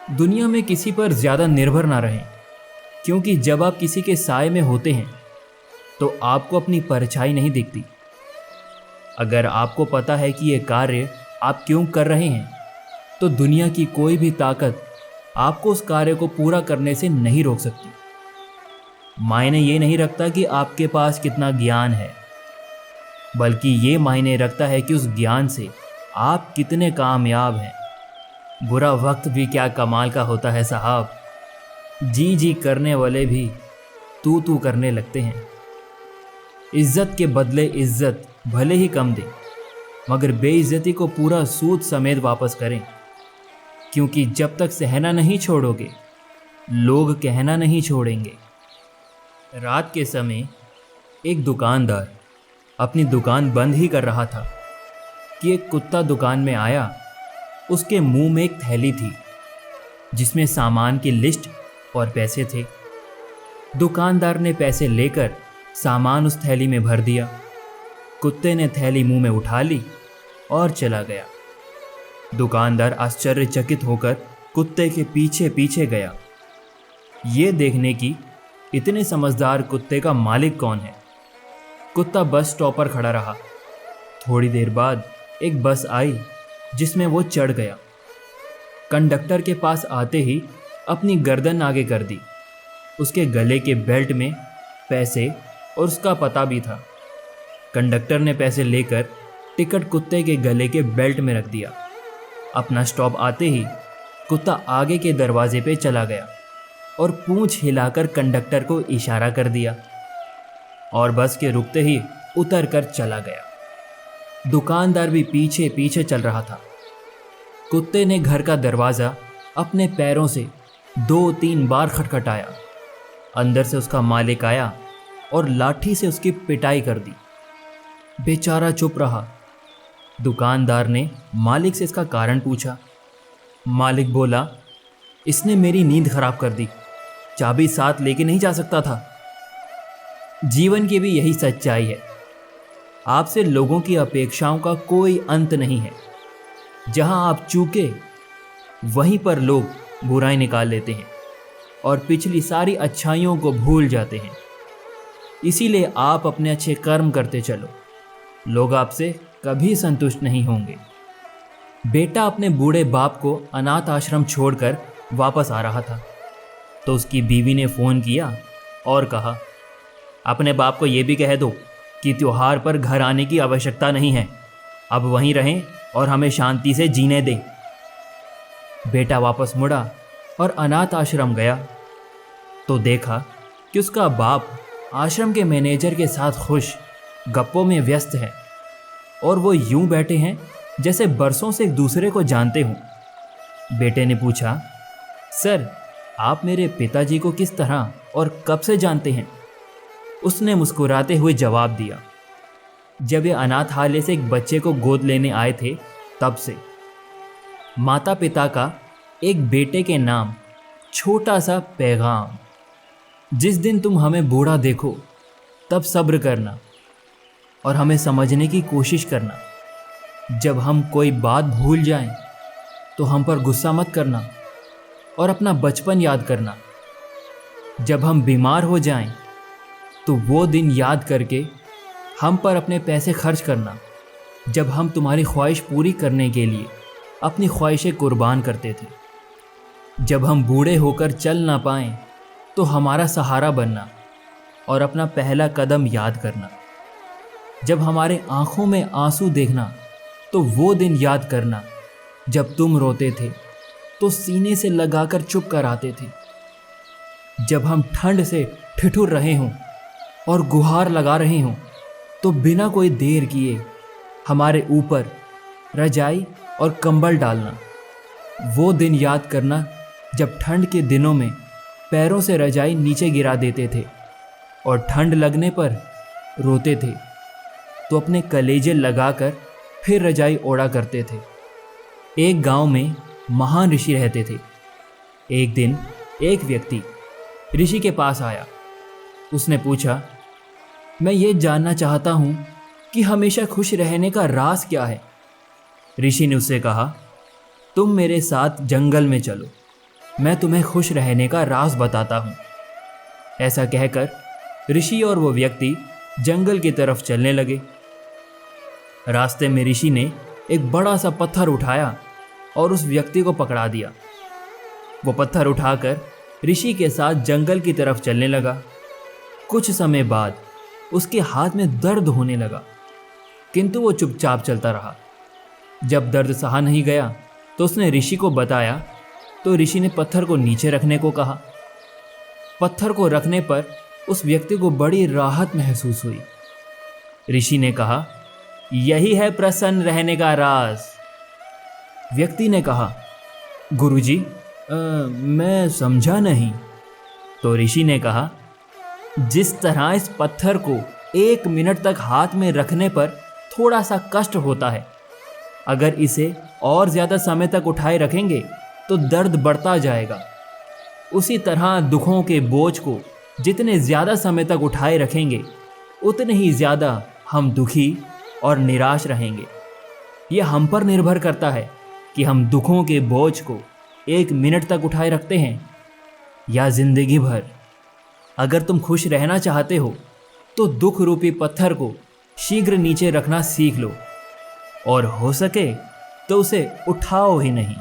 दुनिया में किसी पर ज़्यादा निर्भर ना रहें, क्योंकि जब आप किसी के साए में होते हैं तो आपको अपनी परछाई नहीं दिखती। अगर आपको पता है कि ये कार्य आप क्यों कर रहे हैं, तो दुनिया की कोई भी ताकत आपको उस कार्य को पूरा करने से नहीं रोक सकती। मायने ये नहीं रखता कि आपके पास कितना ज्ञान है, बल्कि ये मायने रखता है कि उस ज्ञान से आप कितने कामयाब हैं। बुरा वक्त भी क्या कमाल का होता है साहब, जी जी करने वाले भी तू तू करने लगते हैं। इज्जत के बदले इज्जत भले ही कम दें, मगर बेइज्जती को पूरा सूद समेत वापस करें, क्योंकि जब तक सहना नहीं छोड़ोगे, लोग कहना नहीं छोड़ेंगे। रात के समय एक दुकानदार अपनी दुकान बंद ही कर रहा था कि एक कुत्ता दुकान में आया। उसके मुंह में एक थैली थी जिसमें सामान की लिस्ट और पैसे थे। दुकानदार ने पैसे लेकर सामान उस थैली में भर दिया। कुत्ते ने थैली मुंह में उठा ली और चला गया। दुकानदार आश्चर्यचकित होकर कुत्ते के पीछे पीछे गया, ये देखने की इतने समझदार कुत्ते का मालिक कौन है। कुत्ता बस स्टॉप पर खड़ा रहा। थोड़ी देर बाद एक बस आई जिसमें वो चढ़ गया। कंडक्टर के पास आते ही अपनी गर्दन आगे कर दी। उसके गले के बेल्ट में पैसे और उसका पता भी था। कंडक्टर ने पैसे लेकर टिकट कुत्ते के गले के बेल्ट में रख दिया। अपना स्टॉप आते ही कुत्ता आगे के दरवाजे पे चला गया और पूंछ हिलाकर कंडक्टर को इशारा कर दिया और बस के रुकते ही उतर कर चला गया। दुकानदार भी पीछे पीछे चल रहा था। कुत्ते ने घर का दरवाज़ा अपने पैरों से 2-3 बार खटखटाया। अंदर से उसका मालिक आया और लाठी से उसकी पिटाई कर दी। बेचारा चुप रहा। दुकानदार ने मालिक से इसका कारण पूछा। मालिक बोला, इसने मेरी नींद खराब कर दी, चाबी साथ लेके नहीं जा सकता था। जीवन की भी यही सच्चाई है। आपसे लोगों की अपेक्षाओं का कोई अंत नहीं है। जहां आप चूके वहीं पर लोग बुराई निकाल लेते हैं और पिछली सारी अच्छाइयों को भूल जाते हैं। इसीलिए आप अपने अच्छे कर्म करते चलो, लोग आपसे कभी संतुष्ट नहीं होंगे। बेटा अपने बूढ़े बाप को अनाथ आश्रम छोड़कर वापस आ रहा था तो उसकी बीवी ने फ़ोन किया और कहा, अपने बाप को ये भी कह दो कि त्योहार पर घर आने की आवश्यकता नहीं है, अब वहीं रहें और हमें शांति से जीने दें। बेटा वापस मुड़ा और अनाथ आश्रम गया तो देखा कि उसका बाप आश्रम के मैनेजर के साथ खुश गप्पों में व्यस्त है और वो यूं बैठे हैं जैसे बरसों से एक दूसरे को जानते हों। बेटे ने पूछा, सर आप मेरे पिताजी को किस तरह और कब से जानते हैं? उसने मुस्कुराते हुए जवाब दिया, जब ये अनाथालय से एक बच्चे को गोद लेने आए थे तब से। माता पिता का एक बेटे के नाम छोटा सा पैगाम, जिस दिन तुम हमें बूढ़ा देखो तब सब्र करना और हमें समझने की कोशिश करना। जब हम कोई बात भूल जाएं तो हम पर गुस्सा मत करना और अपना बचपन याद करना। जब हम बीमार हो जाएं तो वो दिन याद करके हम पर अपने पैसे खर्च करना, जब हम तुम्हारी ख्वाहिश पूरी करने के लिए अपनी ख्वाहिशें कुर्बान करते थे। जब हम बूढ़े होकर चल ना पाएं तो हमारा सहारा बनना और अपना पहला कदम याद करना। जब हमारे आँखों में आंसू देखना तो वो दिन याद करना जब तुम रोते थे तो सीने से लगाकर चुप कर आते थे। जब हम ठंड से ठिठुर रहे हों और गुहार लगा रहे हों तो बिना कोई देर किए हमारे ऊपर रजाई और कंबल डालना। वो दिन याद करना जब ठंड के दिनों में पैरों से रजाई नीचे गिरा देते थे और ठंड लगने पर रोते थे तो अपने कलेजे लगाकर फिर रजाई ओढ़ा करते थे। एक गांव में महान ऋषि रहते थे। एक दिन एक व्यक्ति ऋषि के पास आया। उसने पूछा, मैं ये जानना चाहता हूँ कि हमेशा खुश रहने का राज क्या है? ऋषि ने उससे कहा, तुम मेरे साथ जंगल में चलो, मैं तुम्हें खुश रहने का राज बताता हूँ। ऐसा कहकर ऋषि और वो व्यक्ति जंगल की तरफ चलने लगे। रास्ते में ऋषि ने एक बड़ा सा पत्थर उठाया और उस व्यक्ति को पकड़ा दिया। वो पत्थर उठाकर ऋषि के साथ जंगल की तरफ चलने लगा। कुछ समय बाद उसके हाथ में दर्द होने लगा, किंतु वो चुपचाप चलता रहा। जब दर्द सहा नहीं गया तो उसने ऋषि को बताया, तो ऋषि ने पत्थर को नीचे रखने को कहा। पत्थर को रखने पर उस व्यक्ति को बड़ी राहत महसूस हुई। ऋषि ने कहा, यही है प्रसन्न रहने का राज। व्यक्ति ने कहा, गुरुजी, मैं समझा नहीं। तो ऋषि ने कहा, जिस तरह इस पत्थर को 1 मिनट तक हाथ में रखने पर थोड़ा सा कष्ट होता है, अगर इसे और ज़्यादा समय तक उठाए रखेंगे तो दर्द बढ़ता जाएगा। उसी तरह दुखों के बोझ को जितने ज़्यादा समय तक उठाए रखेंगे उतने ही ज़्यादा हम दुखी और निराश रहेंगे। यह हम पर निर्भर करता है कि हम दुखों के बोझ को 1 मिनट तक उठाए रखते हैं या जिंदगी भर। अगर तुम खुश रहना चाहते हो तो दुख रूपी पत्थर को शीघ्र नीचे रखना सीख लो, और हो सके तो उसे उठाओ ही नहीं।